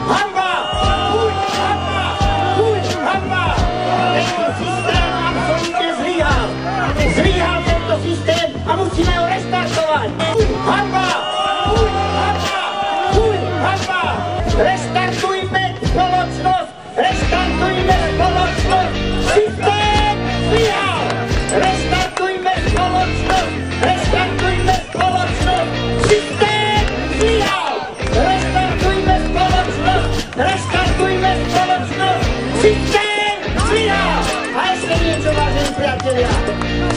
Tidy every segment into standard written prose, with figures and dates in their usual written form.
Hanba! Hanba! Tento systém absolútne zlyhal. Zlyhal tento systém a musíme ho restartovať. Hanba! Hanba! Restartujme spoločnosť! Restartujme spoločnosť! Systém zlyhal! Restartujme spoločnosť! Restartujme spoločnosť! Systém zlyhal! Restartujme spoločnosť! Restartujme spoločnosť! Systém zlyhal! A ešte niečo, vážení priatelia.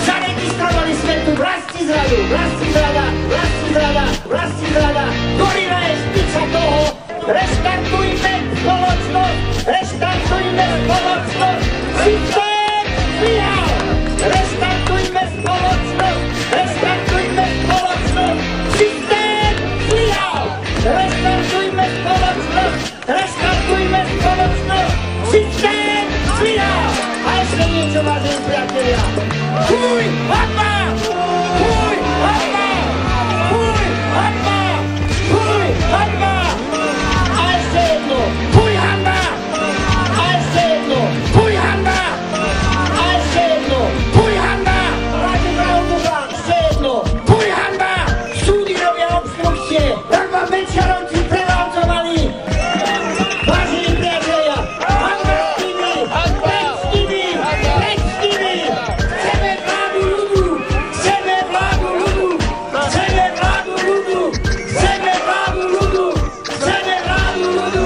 Zaregistrovali sme tu vlastizradu, vlastizrada, vlastizrada, vlastizrada. Gorila je špiča toho. Restartujme spoločnosť! Restartujme spoločnosť! Systém zlyhal! Restartujme spoločnosť! Restartujme spoločnosť! Systém zlyhal! Restartujme spoločnosť! Restartujme spoločnosť! Systém zlyhal! A ešte niečo, vážení priatelia. Fuj, hanba! Fuj, hanba! Fuj, hanba! Fuj, hanba! A ešte jedno! Fuj, hanba! A ešte jedno! Fuj, hanba! A ešte jedno! Fuj, hanba! Máte pravdu, ešte jedno! Fuj, hanba! Súdy robia obstrukcie! Tak vám Mečiarovci prevalcovali! Vážení priatelia! Hanba s nimi! Preč s nimi! Preč s nimi! Chceme vládu ľudu! Chceme vládu ľudu! Chceme vládu ľudu! Chceme vládu ľudu! Chceme vládu ľudu!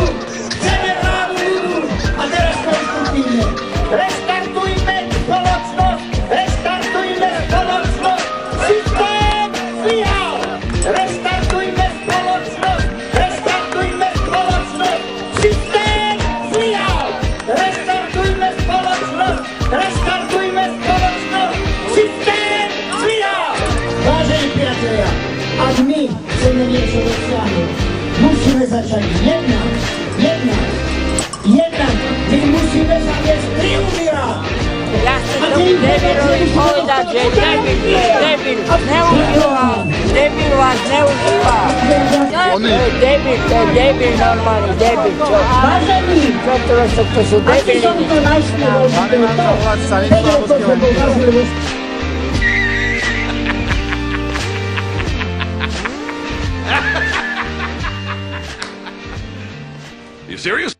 Chceme vládu ľudu! A teraz konštruktívne! Restartujme spoločnosť! Restartujme spoločnosť! Systém zlyhal! Restartujme spoločnosť! Restartujme spoločnosť! Systém zlyhal! Restartujme spoločnosť! Restartujme spoločnosť! Systém zlyhal! Vážení priatelia, ak my chceme niečo dosiahnuť, musíme začať jednať! My musíme zaviesť triumvirát! Ja chcem tomu debilovi povedať, že debil zneužíva, debil vás zneužíva. To je debil normálny, debil, čo? To sú debiliny. You serious?